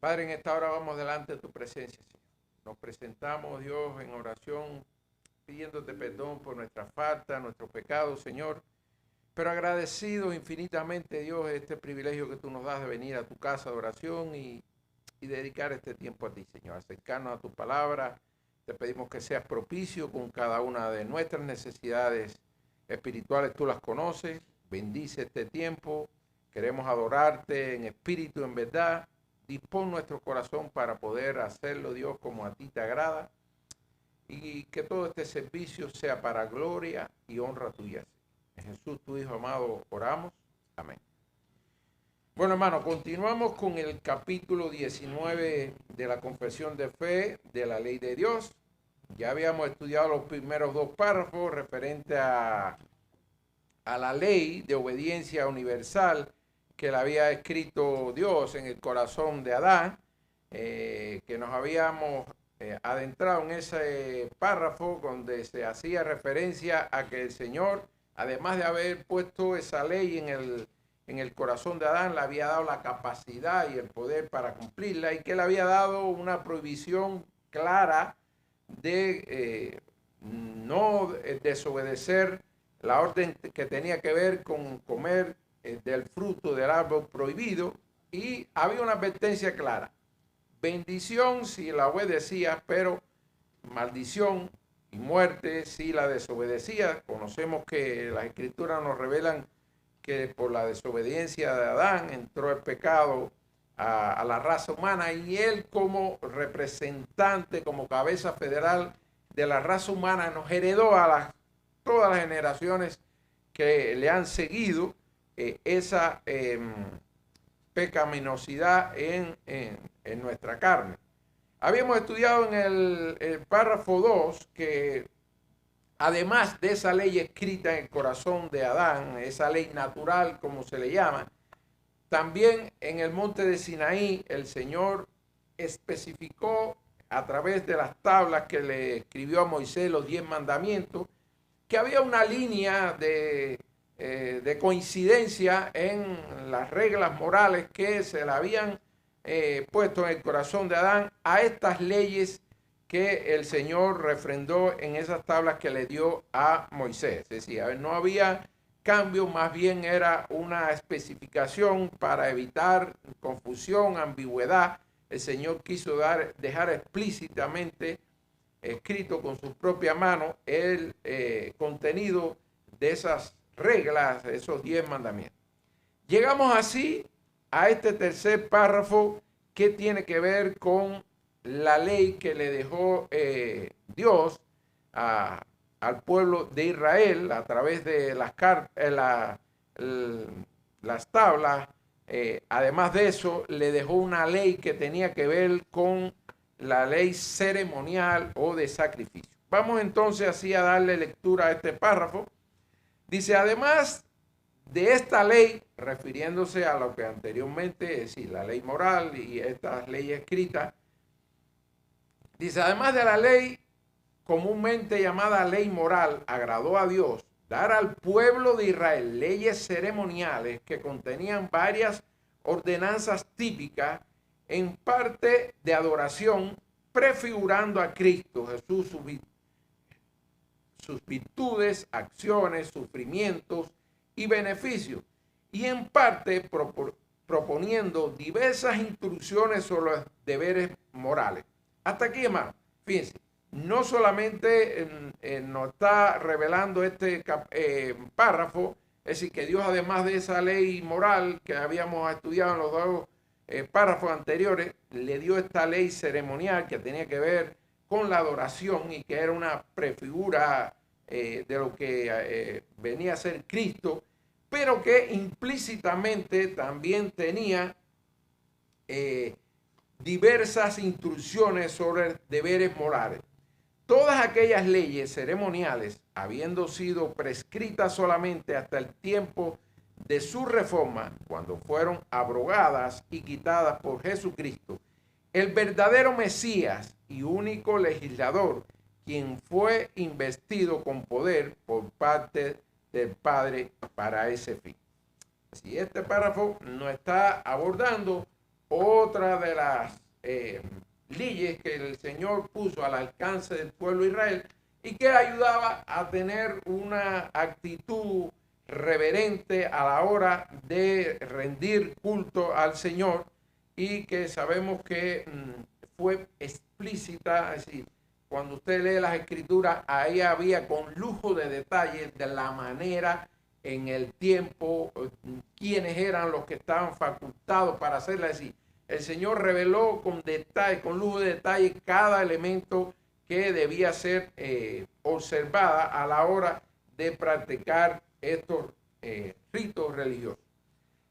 Padre, en esta hora vamos delante de tu presencia, Señor. Nos presentamos, Dios, en oración, pidiéndote perdón por nuestras faltas, nuestros pecados, Señor. Pero agradecido infinitamente, Dios, este privilegio que tú nos das de venir a tu casa de oración y dedicar este tiempo a ti, Señor. Acercarnos a tu palabra. Te pedimos que seas propicio con cada una de nuestras necesidades espirituales. Tú las conoces. Bendice este tiempo. Queremos adorarte en espíritu, en verdad. Dispón nuestro corazón para poder hacerlo, Dios, como a ti te agrada. Y que todo este servicio sea para gloria y honra tuya. En Jesús, tu Hijo amado, oramos. Amén. Bueno, hermano, continuamos con el capítulo 19 de la confesión de fe de la ley de Dios. Ya habíamos estudiado los primeros dos párrafos referente a la ley de obediencia universal que le había escrito Dios en el corazón de Adán, que nos habíamos adentrado en ese párrafo donde se hacía referencia a que el Señor, además de haber puesto esa ley en el corazón de Adán, le había dado la capacidad y el poder para cumplirla y que le había dado una prohibición clara de no desobedecer la orden que tenía que ver con comer del fruto del árbol prohibido, y había una advertencia clara: bendición si la obedecía, pero maldición y muerte si la desobedecía. Conocemos que las escrituras nos revelan que por la desobediencia de Adán entró el pecado a la raza humana, y él, como representante, como cabeza federal de la raza humana, nos heredó a todas las generaciones que le han seguido esa pecaminosidad en nuestra carne. Habíamos estudiado en el párrafo 2 que además de esa ley escrita en el corazón de Adán, esa ley natural como se le llama, también en el monte de Sinaí el Señor especificó a través de las tablas que le escribió a Moisés, los 10 mandamientos, que había una línea de coincidencia en las reglas morales que se le habían puesto en el corazón de Adán a estas leyes que el Señor refrendó en esas tablas que le dio a Moisés. Es decir, no había cambio, más bien era una especificación para evitar confusión, ambigüedad. El Señor quiso dejar explícitamente escrito con su propia mano el contenido de esas reglas, de esos 10 mandamientos. Llegamos así a este tercer párrafo que tiene que ver con la ley que le dejó Dios al pueblo de Israel a través de las tablas. Además de eso, le dejó una ley que tenía que ver con la ley ceremonial o de sacrificio. Vamos entonces así a darle lectura a este párrafo. Dice: además de esta ley, refiriéndose a lo que anteriormente, es decir, la ley moral y estas leyes escritas, dice: además de la ley comúnmente llamada ley moral, agradó a Dios dar al pueblo de Israel leyes ceremoniales que contenían varias ordenanzas típicas, en parte de adoración, prefigurando a Cristo Jesús, sus virtudes, acciones, sufrimientos y beneficios, y en parte proponiendo diversas instrucciones sobre los deberes morales. Hasta aquí, hermano, fíjense, no solamente nos está revelando este párrafo, es decir, que Dios, además de esa ley moral que habíamos estudiado en los dos párrafos anteriores, le dio esta ley ceremonial que tenía que ver con la adoración y que era una prefigura de lo que venía a ser Cristo, pero que implícitamente también tenía diversas instrucciones sobre deberes morales. Todas aquellas leyes ceremoniales, habiendo sido prescritas solamente hasta el tiempo de su reforma, cuando fueron abrogadas y quitadas por Jesucristo, el verdadero Mesías y único legislador, quien fue investido con poder por parte del Padre para ese fin. Si este párrafo nos está abordando otra de las leyes que el Señor puso al alcance del pueblo de Israel y que ayudaba a tener una actitud reverente a la hora de rendir culto al Señor, y que sabemos que fue explícita. Es decir, cuando usted lee las escrituras, ahí había con lujo de detalles de la manera, en el tiempo, quiénes eran los que estaban facultados para hacerla. Es decir, el Señor reveló con detalle, con lujo de detalle, cada elemento que debía ser observada a la hora de practicar estos ritos religiosos.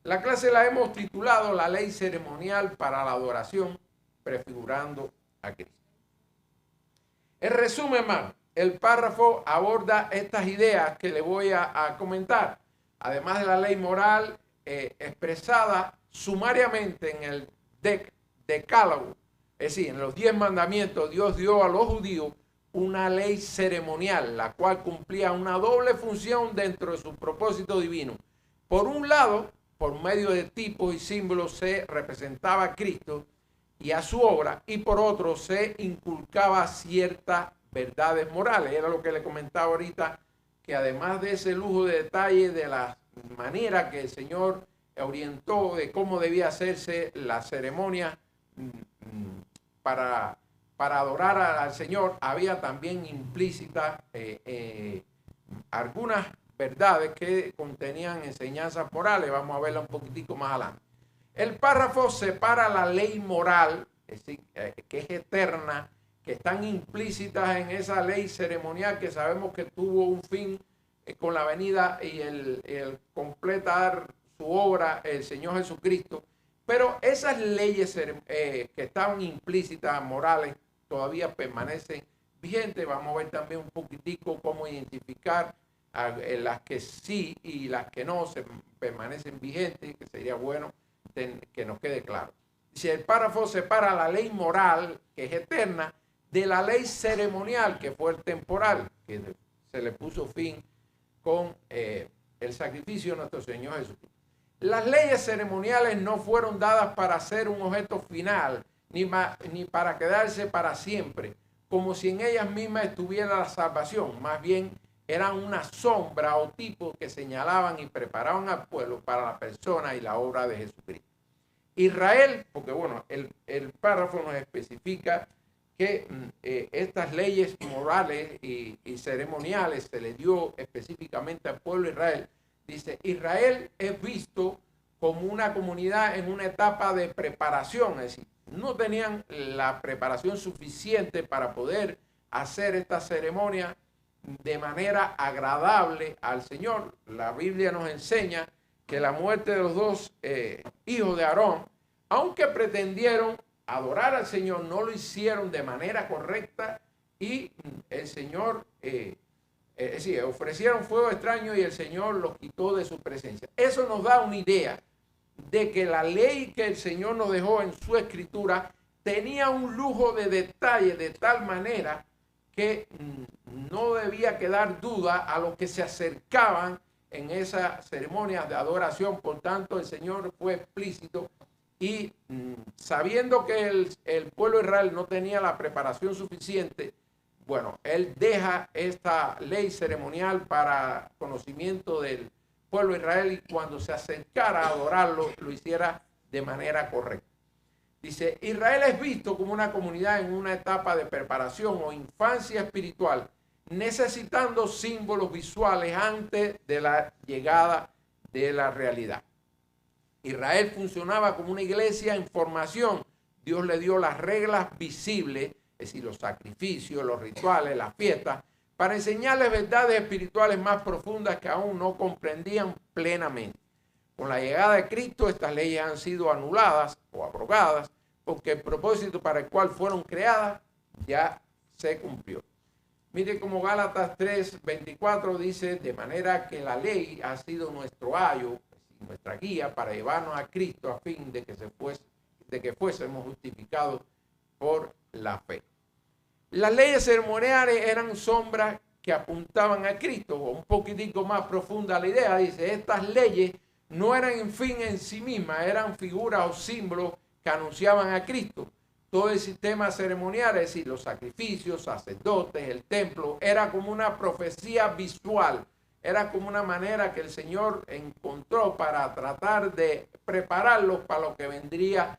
La clase la hemos titulado La ley ceremonial para la adoración, prefigurando a Cristo. En resumen, hermano, el párrafo aborda estas ideas que le voy a comentar, además de la ley moral expresada sumariamente en el Decálogo. Es decir, en los 10 mandamientos, Dios dio a los judíos una ley ceremonial, la cual cumplía una doble función dentro de su propósito divino. Por un lado, por medio de tipos y símbolos se representaba a Cristo y a su obra, y por otro se inculcaba ciertas verdades morales. Era lo que le comentaba ahorita, que además de ese lujo de detalle de la manera que el Señor orientó de cómo debía hacerse la ceremonia para adorar al Señor, había también implícita algunas verdades que contenían enseñanzas morales. Vamos a verla un poquitico más adelante. El párrafo separa la ley moral, es decir, que es eterna, que están implícitas en esa ley ceremonial que sabemos que tuvo un fin con la venida y el completar su obra el Señor Jesucristo. Pero esas leyes que estaban implícitas, morales, todavía permanecen vigentes. Vamos a ver también un poquitico cómo identificar las que sí y las que no permanecen vigentes, que sería bueno que nos quede claro. Si el párrafo separa la ley moral, que es eterna, de la ley ceremonial, que fue el temporal, que se le puso fin con el sacrificio de nuestro Señor Jesucristo. Las leyes ceremoniales no fueron dadas para ser un objeto final, ni para quedarse para siempre, como si en ellas mismas estuviera la salvación. Más bien eran una sombra o tipo que señalaban y preparaban al pueblo para la persona y la obra de Jesucristo. Israel, porque bueno, el párrafo nos especifica que estas leyes morales y ceremoniales se le dio específicamente al pueblo de Israel. Dice, Israel es visto como una comunidad en una etapa de preparación, es decir, no tenían la preparación suficiente para poder hacer esta ceremonia de manera agradable al Señor. La Biblia nos enseña que la muerte de los dos hijos de Aarón, aunque pretendieron adorar al Señor, no lo hicieron de manera correcta, y el Señor, es decir, ofrecieron fuego extraño y el Señor los quitó de su presencia. Eso nos da una idea de que la ley que el Señor nos dejó en su escritura tenía un lujo de detalle de tal manera que no debía quedar duda a los que se acercaban en esas ceremonias de adoración. Por tanto, el Señor fue explícito y sabiendo que el pueblo de Israel no tenía la preparación suficiente, bueno, Él deja esta ley ceremonial para conocimiento del pueblo de Israel, y cuando se acercara a adorarlo, lo hiciera de manera correcta. Dice, Israel es visto como una comunidad en una etapa de preparación o infancia espiritual, necesitando símbolos visuales antes de la llegada de la realidad. Israel funcionaba como una iglesia en formación. Dios le dio las reglas visibles, es decir, los sacrificios, los rituales, las fiestas, para enseñarles verdades espirituales más profundas que aún no comprendían plenamente. Con la llegada de Cristo, estas leyes han sido anuladas o abrogadas, porque el propósito para el cual fueron creadas ya se cumplió. Mire como Gálatas 3:24 dice, de manera que la ley ha sido nuestro ayo, nuestra guía para llevarnos a Cristo a fin de que fuésemos justificados por la fe. Las leyes ceremoniales eran sombras que apuntaban a Cristo. Un poquitico más profunda la idea, dice, estas leyes no eran en fin en sí mismas, eran figuras o símbolos que anunciaban a Cristo. Todo el sistema ceremonial, es decir, los sacrificios, sacerdotes, el templo, era como una profecía visual. Era como una manera que el Señor encontró para tratar de prepararlos para lo que vendría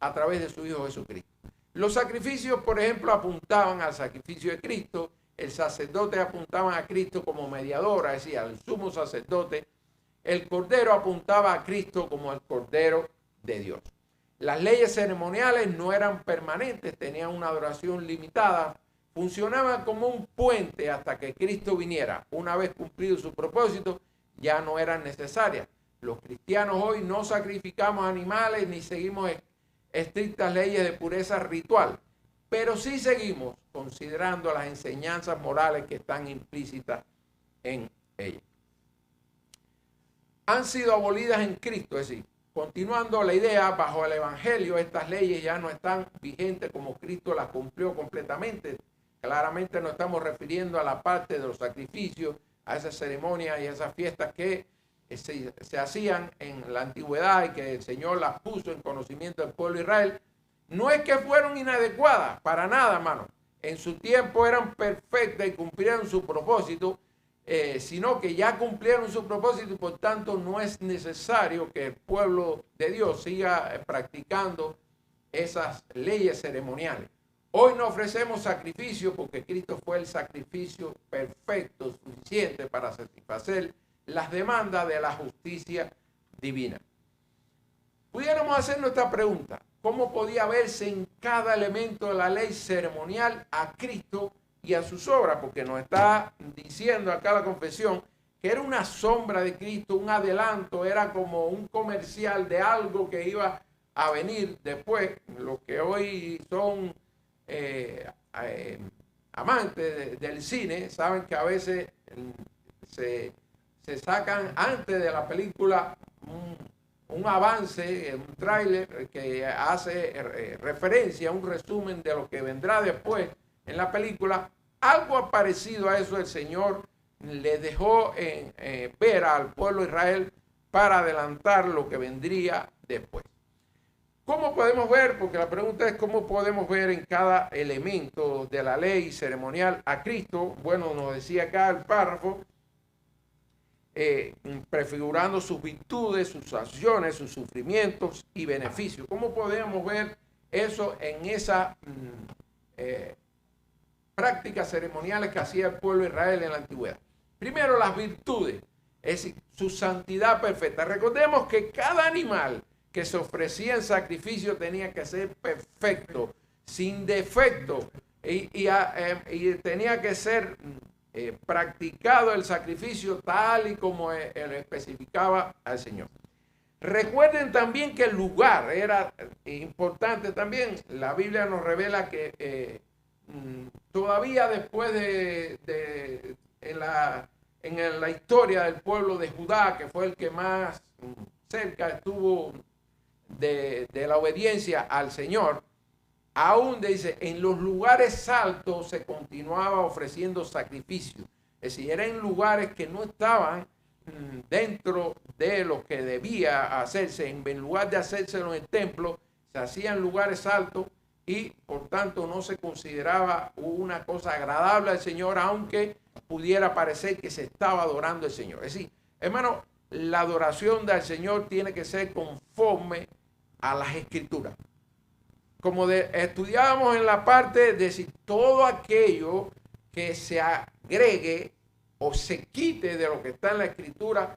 a través de su Hijo Jesucristo. Los sacrificios, por ejemplo, apuntaban al sacrificio de Cristo. El sacerdote apuntaban a Cristo como mediador, es decir, al sumo sacerdote. El cordero apuntaba a Cristo como el cordero de Dios. Las leyes ceremoniales no eran permanentes, tenían una duración limitada. Funcionaban como un puente hasta que Cristo viniera. Una vez cumplido su propósito, ya no eran necesarias. Los cristianos hoy no sacrificamos animales ni seguimos estrictas leyes de pureza ritual, pero sí seguimos considerando las enseñanzas morales que están implícitas en ellas. Han sido abolidas en Cristo, es decir, continuando la idea, bajo el Evangelio, estas leyes ya no están vigentes como Cristo las cumplió completamente. Claramente nos estamos refiriendo a la parte de los sacrificios, a esas ceremonias y a esas fiestas que se hacían en la antigüedad y que el Señor las puso en conocimiento del pueblo de Israel. No es que fueron inadecuadas, para nada, hermano. En su tiempo eran perfectas y cumplieron su propósito, sino que ya cumplieron su propósito y por tanto no es necesario que el pueblo de Dios siga practicando esas leyes ceremoniales. Hoy no ofrecemos sacrificio porque Cristo fue el sacrificio perfecto, suficiente para satisfacer las demandas de la justicia divina. Pudiéramos hacer nuestra pregunta: ¿cómo podía verse en cada elemento de la ley ceremonial a Cristo y a sus obras? Porque nos está diciendo acá la confesión que era una sombra de Cristo, un adelanto, era como un comercial de algo que iba a venir después. Los que hoy son amantes del cine saben que a veces se sacan antes de la película un avance, un tráiler que hace referencia, un resumen de lo que vendrá después en la película. Algo parecido a eso el Señor le dejó ver al pueblo de Israel para adelantar lo que vendría después. ¿Cómo podemos ver? Porque la pregunta es ¿cómo podemos ver en cada elemento de la ley ceremonial a Cristo? Bueno, nos decía acá el párrafo, prefigurando sus virtudes, sus acciones, sus sufrimientos y beneficios. ¿Cómo podemos ver eso en esas prácticas ceremoniales que hacía el pueblo de Israel en la antigüedad? Primero, las virtudes, es decir, su santidad perfecta. Recordemos que cada animal que se ofrecía en sacrificio tenía que ser perfecto, sin defecto, y tenía que ser practicado el sacrificio tal y como él especificaba al Señor. Recuerden también que el lugar era importante también. La Biblia nos revela que todavía después en la historia del pueblo de Judá, que fue el que más cerca estuvo de la obediencia al Señor, aún dice, en los lugares altos se continuaba ofreciendo sacrificios. Es decir, eran en lugares que no estaban dentro de lo que debía hacerse. En lugar de hacérselo en el templo, se hacían lugares altos y por tanto no se consideraba una cosa agradable al Señor, aunque pudiera parecer que se estaba adorando al Señor. Es decir, hermano, la adoración del Señor tiene que ser conforme a las Escrituras. Como estudiábamos en la parte de si todo aquello que se agregue o se quite de lo que está en la Escritura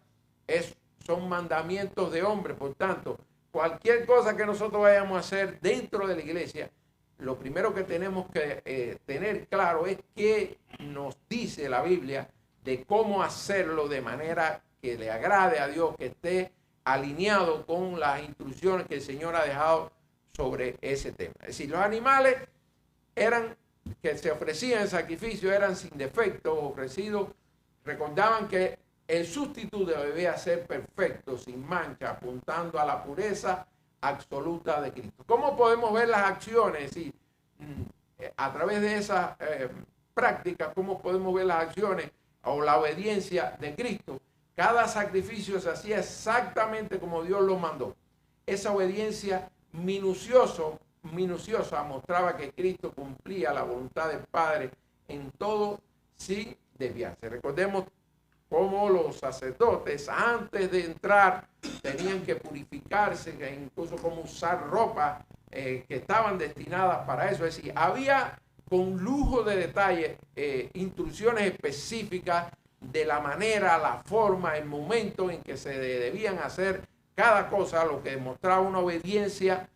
son mandamientos de hombre. Por tanto, cualquier cosa que nosotros vayamos a hacer dentro de la iglesia, lo primero que tenemos que tener claro es qué nos dice la Biblia de cómo hacerlo de manera que le agrade a Dios, que esté alineado con las instrucciones que el Señor ha dejado sobre ese tema. Es decir, los animales que se ofrecían en sacrificio eran sin defecto, ofrecidos. Recordaban que el sustituto debía ser perfecto, sin mancha, apuntando a la pureza absoluta de Cristo. ¿Cómo podemos ver las acciones? Es decir, a través de esas prácticas, ¿cómo podemos ver las acciones o la obediencia de Cristo? Cada sacrificio se hacía exactamente como Dios lo mandó. Esa obediencia minuciosa mostraba que Cristo cumplía la voluntad del Padre en todo sin desviarse. Recordemos cómo los sacerdotes antes de entrar tenían que purificarse, e incluso cómo usar ropa que estaban destinadas para eso. Es decir, había con lujo de detalle instrucciones específicas de la manera, la forma, el momento en que se debían hacer cada cosa, lo que demostraba una obediencia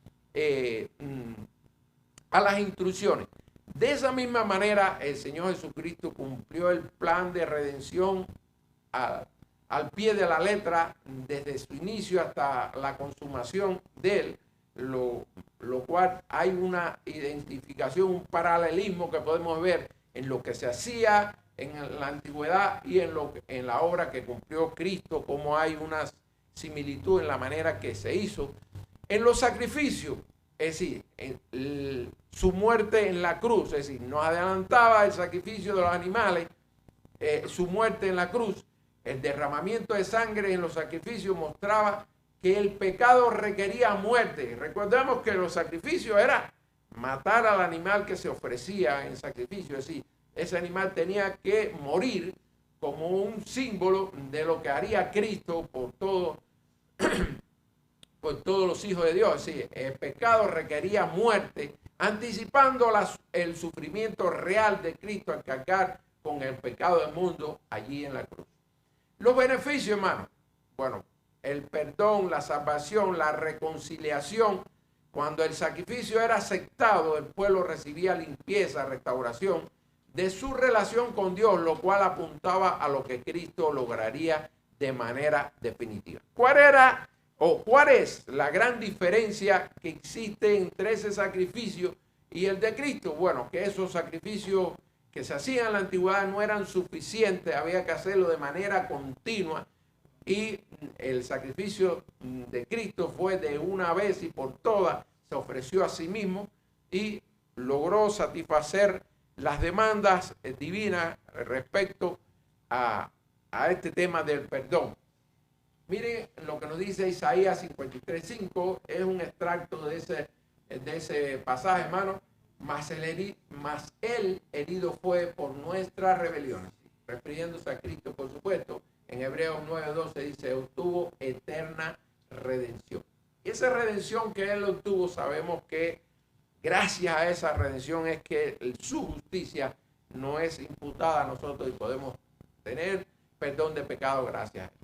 a las instrucciones. De esa misma manera, el Señor Jesucristo cumplió el plan de redención al pie de la letra, desde su inicio hasta la consumación de él, lo cual hay una identificación, un paralelismo que podemos ver en lo que se hacía en la antigüedad y en la obra que cumplió Cristo, como hay una similitud en la manera que se hizo. En los sacrificios, es decir, su muerte en la cruz, es decir, nos adelantaba el sacrificio de los animales, su muerte en la cruz, el derramamiento de sangre en los sacrificios mostraba que el pecado requería muerte. Recordemos que los sacrificios era matar al animal que se ofrecía en sacrificio, es decir, ese animal tenía que morir como un símbolo de lo que haría Cristo por todos los hijos de Dios. Es decir, el pecado requería muerte, anticipando el sufrimiento real de Cristo al cargar con el pecado del mundo allí en la cruz. Los beneficios, hermano, bueno, el perdón, la salvación, la reconciliación. Cuando el sacrificio era aceptado, el pueblo recibía limpieza, restauración de su relación con Dios, lo cual apuntaba a lo que Cristo lograría de manera definitiva. ¿Cuál es la gran diferencia que existe entre ese sacrificio y el de Cristo? Bueno, que esos sacrificios que se hacían en la antigüedad no eran suficientes, había que hacerlo de manera continua, y el sacrificio de Cristo fue de una vez y por todas, se ofreció a sí mismo y logró satisfacer las demandas divinas respecto a este tema del perdón. Miren lo que nos dice Isaías 53:5, es un extracto de ese pasaje, hermano. Mas él herido fue por nuestras rebeliones, refiriéndose a Cristo, por supuesto. En Hebreos 9:12 dice, obtuvo eterna redención. Y esa redención que él obtuvo, sabemos que gracias a esa redención es que su justicia no es imputada a nosotros y podemos tener perdón de pecado gracias a él.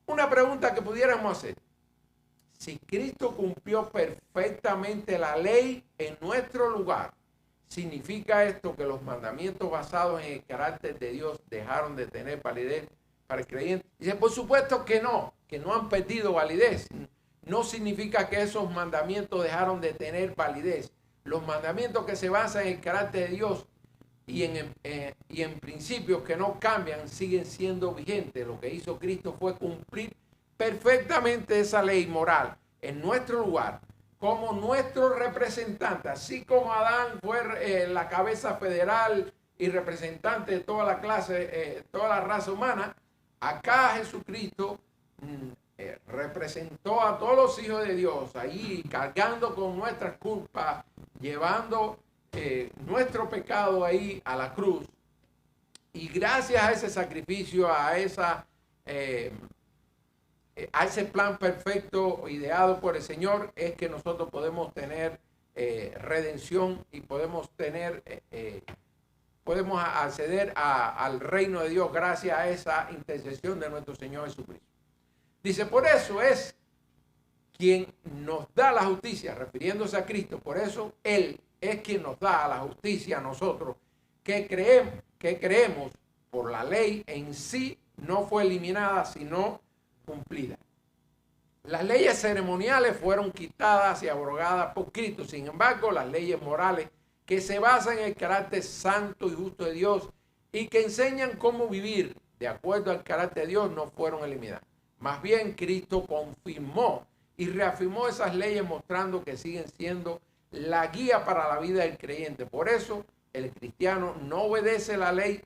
Una pregunta que pudiéramos hacer: si Cristo cumplió perfectamente la ley en nuestro lugar, ¿significa esto que los mandamientos basados en el carácter de Dios dejaron de tener validez para el creyente? Dice, por supuesto que no han perdido validez. No significa que esos mandamientos dejaron de tener validez. Los mandamientos que se basan en el carácter de Dios y en principios que no cambian siguen siendo vigentes. Lo que hizo Cristo fue cumplir perfectamente esa ley moral en nuestro lugar como nuestro representante, así como Adán fue la cabeza federal y representante de toda la clase, toda la raza humana. Acá Jesucristo representó a todos los hijos de Dios ahí cargando con nuestras culpas, llevando nuestro pecado ahí a la cruz, y gracias a ese sacrificio, a ese plan perfecto ideado por el Señor, es que nosotros podemos tener redención y podemos acceder al reino de Dios gracias a esa intercesión de nuestro Señor Jesucristo. Dice, por eso es quien nos da la justicia, refiriéndose a Cristo. Por eso Él es quien nos da la justicia a nosotros, que creemos por la ley en sí no fue eliminada, sino cumplida. Las leyes ceremoniales fueron quitadas y abrogadas por Cristo. Sin embargo, las leyes morales que se basan en el carácter santo y justo de Dios y que enseñan cómo vivir de acuerdo al carácter de Dios no fueron eliminadas. Más bien, Cristo confirmó y reafirmó esas leyes, mostrando que siguen siendo la guía para la vida del creyente. Por eso, el cristiano no obedece la ley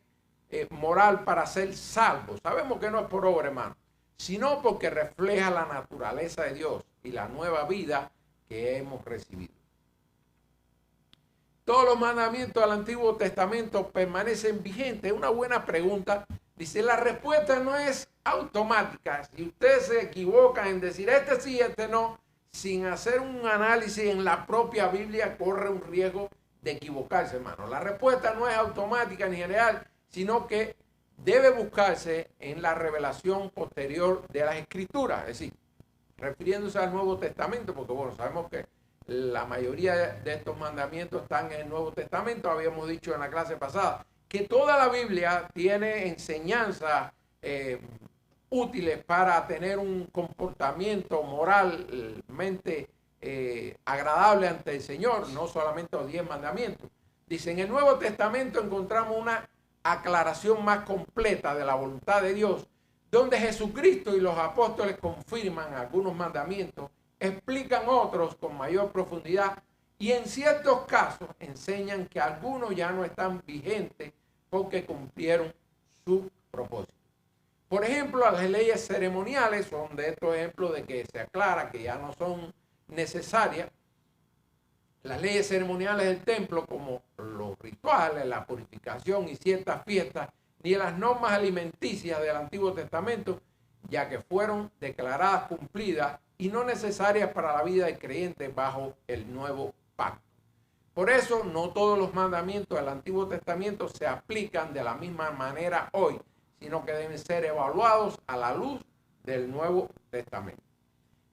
moral para ser salvo. Sabemos que no es por obra, hermano, sino porque refleja la naturaleza de Dios y la nueva vida que hemos recibido. ¿Todos los mandamientos del Antiguo Testamento permanecen vigentes? Es una buena pregunta. Dice, la respuesta no es automática. Si usted se equivoca en decir este sí, este no, sin hacer un análisis en la propia Biblia, corre un riesgo de equivocarse, hermano. La respuesta no es automática ni general, sino que debe buscarse en la revelación posterior de las Escrituras. Es decir, refiriéndose al Nuevo Testamento, porque bueno, sabemos que la mayoría de estos mandamientos están en el Nuevo Testamento. Habíamos dicho en la clase pasada que toda la Biblia tiene enseñanzas útiles para tener un comportamiento moralmente agradable ante el Señor, no solamente los 10 mandamientos. Dice, en el Nuevo Testamento encontramos una aclaración más completa de la voluntad de Dios, donde Jesucristo y los apóstoles confirman algunos mandamientos, explican otros con mayor profundidad y en ciertos casos enseñan que algunos ya no están vigentes porque cumplieron su propósito. Por ejemplo, las leyes ceremoniales son de estos ejemplos de que se aclara que ya no son necesarias. Las leyes ceremoniales del templo, como los rituales, la purificación y ciertas fiestas, ni las normas alimenticias del Antiguo Testamento, ya que fueron declaradas cumplidas y no necesarias para la vida del creyente bajo el nuevo pacto. Por eso, no todos los mandamientos del Antiguo Testamento se aplican de la misma manera hoy, sino que deben ser evaluados a la luz del Nuevo Testamento.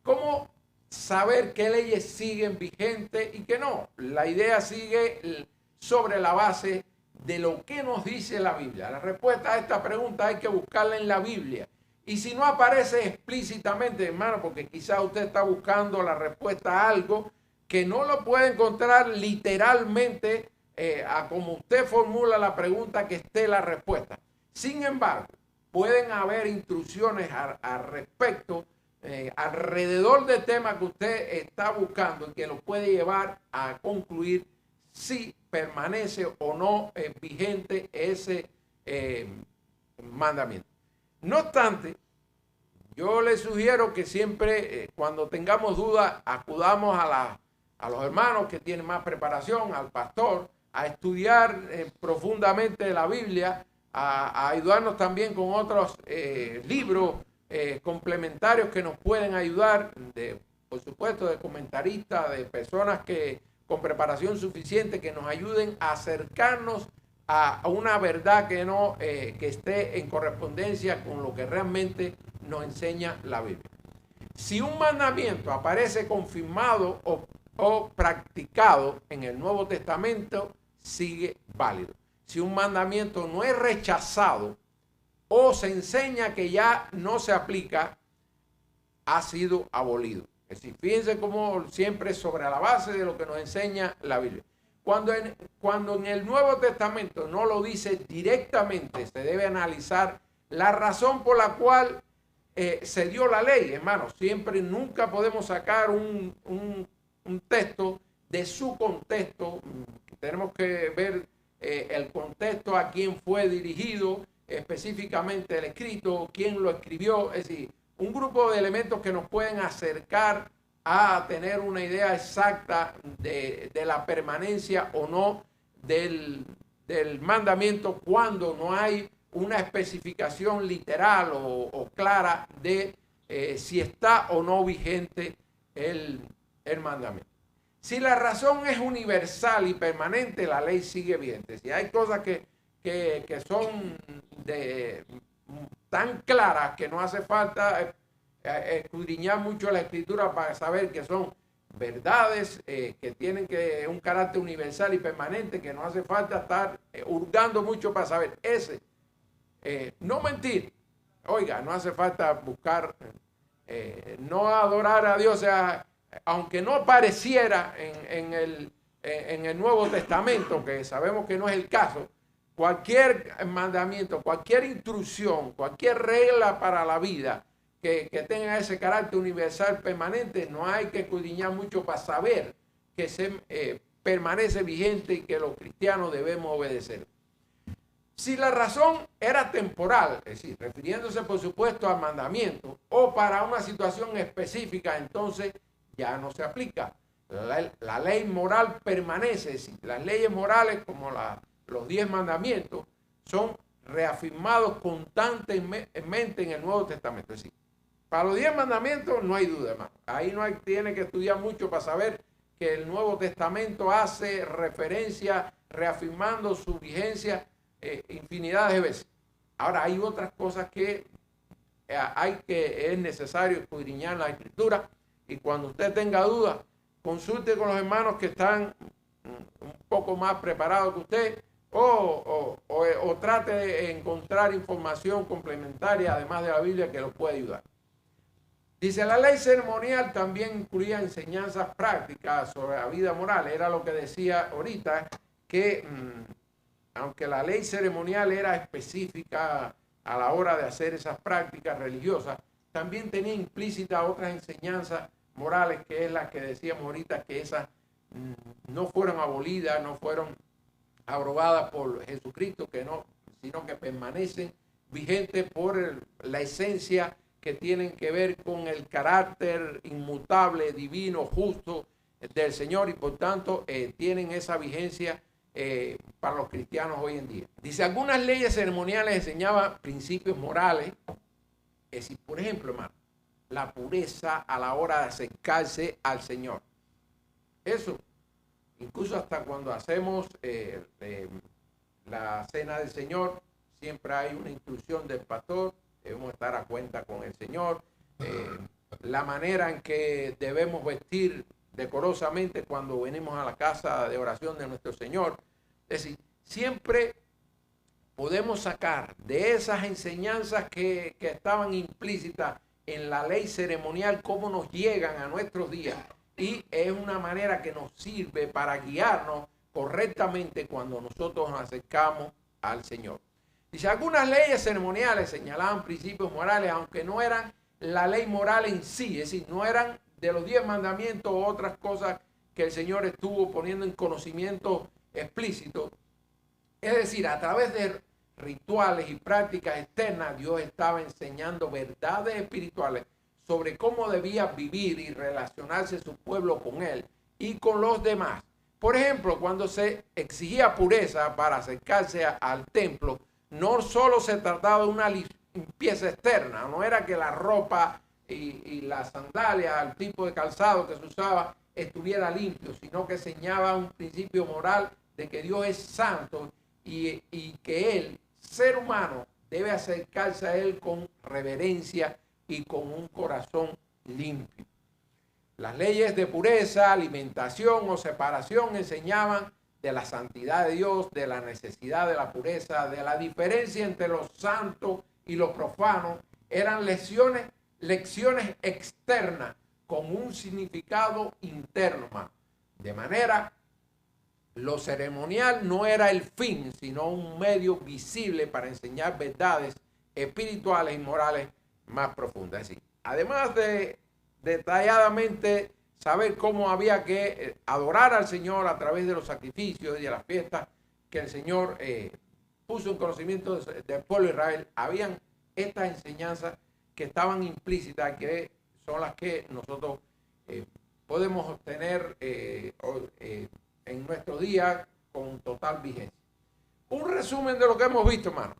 ¿Cómo saber qué leyes siguen vigentes y qué no? La idea sigue sobre la base de lo que nos dice la Biblia. La respuesta a esta pregunta hay que buscarla en la Biblia. Y si no aparece explícitamente, hermano, porque quizás usted está buscando la respuesta a algo que no lo puede encontrar literalmente a como usted formula la pregunta que esté la respuesta. Sin embargo, pueden haber instrucciones al respecto, alrededor del tema que usted está buscando y que lo puede llevar a concluir si permanece o no vigente ese mandamiento. No obstante, yo le sugiero que siempre cuando tengamos dudas acudamos a los hermanos que tienen más preparación, al pastor, a estudiar profundamente la Biblia, a ayudarnos también con otros libros complementarios que nos pueden ayudar, por supuesto, de comentaristas, de personas con preparación suficiente que nos ayuden a acercarnos a una verdad que esté en correspondencia con lo que realmente nos enseña la Biblia. Si un mandamiento aparece confirmado o practicado en el Nuevo Testamento, sigue válido. Si un mandamiento no es rechazado o se enseña que ya no se aplica, ha sido abolido. Es decir, fíjense cómo siempre sobre la base de lo que nos enseña la Biblia. Cuando en el Nuevo Testamento no lo dice directamente, se debe analizar la razón por la cual se dio la ley, hermano. Siempre, nunca podemos sacar un texto de su contexto. Tenemos que ver el contexto, a quién fue dirigido, específicamente el escrito, quién lo escribió. Es decir, un grupo de elementos que nos pueden acercar a tener una idea exacta de la permanencia o no del mandamiento cuando no hay una especificación literal o clara de si está o no vigente el mandamiento. Si la razón es universal y permanente, la ley sigue vigente. Si hay cosas que son tan claras que no hace falta escudriñar mucho la escritura para saber que son verdades que tienen un carácter universal y permanente, que no hace falta estar hurgando mucho para saber. No mentir. Oiga, no hace falta buscar, no adorar a Dios, aunque no apareciera en el Nuevo Testamento, que sabemos que no es el caso. Cualquier mandamiento, cualquier instrucción, cualquier regla para la vida que tenga ese carácter universal permanente, no hay que escudriñar mucho para saber que se permanece vigente y que los cristianos debemos obedecer. Si la razón era temporal, es decir, refiriéndose por supuesto al mandamiento, o para una situación específica, entonces ya no se aplica. La ley moral permanece. Es decir, las leyes morales, como los 10 mandamientos, son reafirmados constantemente en el Nuevo Testamento. Es decir, para los 10 mandamientos no hay duda, hermano. Ahí no tiene que estudiar mucho para saber que el Nuevo Testamento hace referencia, reafirmando su vigencia infinidad de veces. Ahora, hay otras cosas que es necesario escudriñar en la Escritura, y cuando usted tenga dudas, consulte con los hermanos que están un poco más preparados que usted, o trate de encontrar información complementaria, además de la Biblia, que lo puede ayudar. Dice, la ley ceremonial también incluía enseñanzas prácticas sobre la vida moral. Era lo que decía ahorita, que aunque la ley ceremonial era específica a la hora de hacer esas prácticas religiosas, también tenía implícita otras enseñanzas morales, que es la que decíamos ahorita, que esas no fueron abolidas, no fueron abrogadas por Jesucristo, sino que permanecen vigentes por la esencia que tienen que ver con el carácter inmutable, divino, justo del Señor, y por tanto tienen esa vigencia para los cristianos hoy en día. Dice, algunas leyes ceremoniales enseñaban principios morales. Es decir, por ejemplo, hermano, la pureza a la hora de acercarse al Señor. Eso, incluso hasta cuando hacemos la cena del Señor, siempre hay una instrucción del pastor. Debemos estar a cuenta con el Señor. La manera en que debemos vestir decorosamente cuando venimos a la casa de oración de nuestro Señor. Es decir, siempre podemos sacar de esas enseñanzas que estaban implícitas en la ley ceremonial cómo nos llegan a nuestros días. Y es una manera que nos sirve para guiarnos correctamente cuando nosotros nos acercamos al Señor. Dice, algunas leyes ceremoniales señalaban principios morales, aunque no eran la ley moral en sí, es decir, no eran de los 10 mandamientos o otras cosas que el Señor estuvo poniendo en conocimiento explícito. Es decir, a través de rituales y prácticas externas, Dios estaba enseñando verdades espirituales sobre cómo debía vivir y relacionarse su pueblo con Él y con los demás. Por ejemplo, cuando se exigía pureza para acercarse al templo, no solo se trataba de una limpieza externa, no era que la ropa y las sandalias, el tipo de calzado que se usaba, estuviera limpio, sino que enseñaba un principio moral de que Dios es santo y que Él, ser humano, debe acercarse a Él con reverencia y con un corazón limpio. Las leyes de pureza, alimentación o separación enseñaban de la santidad de Dios, de la necesidad de la pureza, de la diferencia entre los santos y los profanos. Eran lecciones externas con un significado interno, hermano. De manera, lo ceremonial no era el fin, sino un medio visible para enseñar verdades espirituales y morales más profundas. Es decir, además de detalladamente saber cómo había que adorar al Señor a través de los sacrificios y de las fiestas que el Señor puso en conocimiento del pueblo de Israel, habían estas enseñanzas que estaban implícitas, que son las que nosotros podemos obtener en nuestro día con total vigencia. Un resumen de lo que hemos visto, hermano.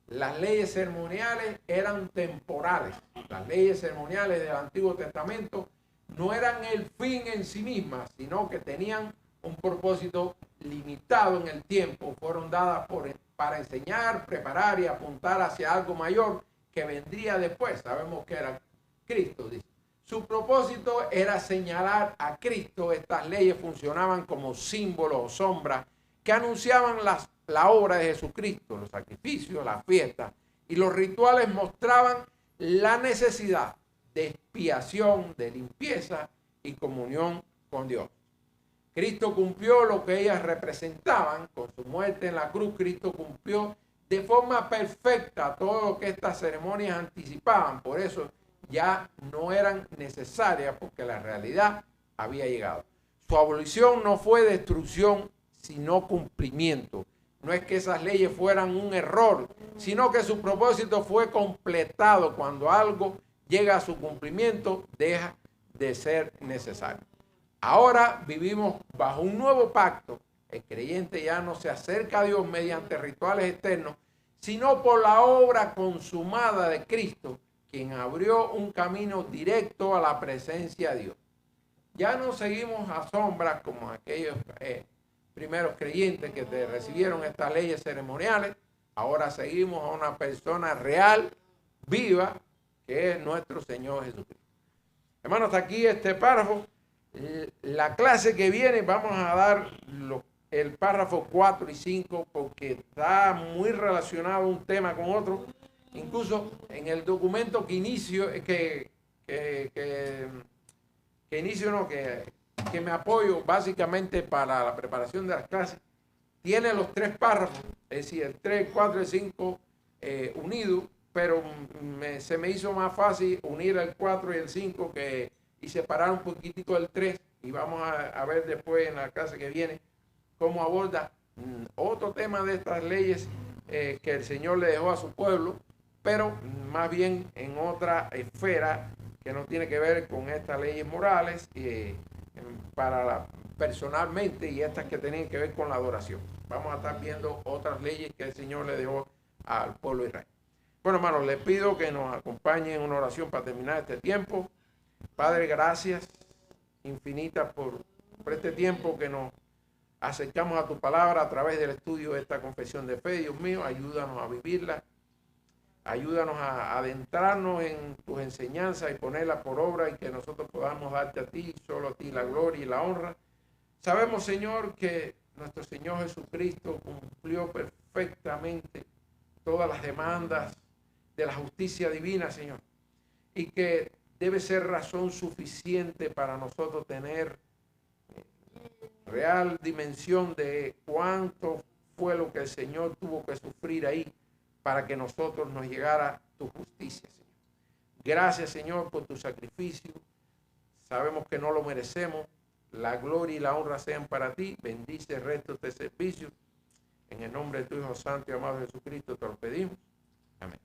Las leyes ceremoniales eran temporales. Las leyes ceremoniales del Antiguo Testamento no eran el fin en sí mismas, sino que tenían un propósito limitado en el tiempo. Fueron dadas para enseñar, preparar y apuntar hacia algo mayor que vendría después. Sabemos que era Cristo, dice. Su propósito era señalar a Cristo. Estas leyes funcionaban como símbolos o sombras que anunciaban la obra de Jesucristo, los sacrificios, las fiestas y los rituales mostraban la necesidad de expiación, de limpieza y comunión con Dios. Cristo cumplió lo que ellas representaban. Con su muerte en la cruz, Cristo cumplió de forma perfecta todo lo que estas ceremonias anticipaban. Por eso ya no eran necesarias, porque la realidad había llegado. Su abolición no fue destrucción, sino cumplimiento. No es que esas leyes fueran un error, sino que su propósito fue completado. Cuando algo llega a su cumplimiento, deja de ser necesario. Ahora vivimos bajo un nuevo pacto. El creyente ya no se acerca a Dios mediante rituales externos, sino por la obra consumada de Cristo, quien abrió un camino directo a la presencia de Dios. Ya no seguimos a sombras como aquellos primeros creyentes que recibieron estas leyes ceremoniales. Ahora seguimos a una persona real, viva, que es nuestro Señor Jesucristo. Hermanos, hasta aquí este párrafo. La clase que viene vamos a dar el párrafo 4 y 5 porque está muy relacionado un tema con otro. Incluso en el documento que me apoyo básicamente para la preparación de las clases, tiene los 3 párrafos, es decir, el 3, el 4 y el 5 unidos, pero se me hizo más fácil unir el 4 y el 5 y separar un poquitico el 3, y vamos a ver después en la clase que viene cómo aborda otro tema de estas leyes que el Señor le dejó a su pueblo, pero más bien en otra esfera que no tiene que ver con estas leyes morales personalmente, y estas que tienen que ver con la adoración. Vamos a estar viendo otras leyes que el Señor le dejó al pueblo de Israel. Bueno, hermanos, les pido que nos acompañen en una oración para terminar este tiempo. Padre, gracias infinitas por este tiempo que nos acercamos a tu palabra a través del estudio de esta confesión de fe. Dios mío, ayúdanos a vivirla. Ayúdanos a adentrarnos en tus enseñanzas y ponerlas por obra, y que nosotros podamos darte a ti, solo a ti, la gloria y la honra. Sabemos, Señor, que nuestro Señor Jesucristo cumplió perfectamente todas las demandas de la justicia divina, Señor, y que debe ser razón suficiente para nosotros tener real dimensión de cuánto fue lo que el Señor tuvo que sufrir ahí para que nosotros nos llegara tu justicia, Señor. Gracias, Señor, por tu sacrificio. Sabemos que no lo merecemos. La gloria y la honra sean para ti. Bendice el resto de este servicio. En el nombre de tu Hijo Santo y amado Jesucristo te lo pedimos.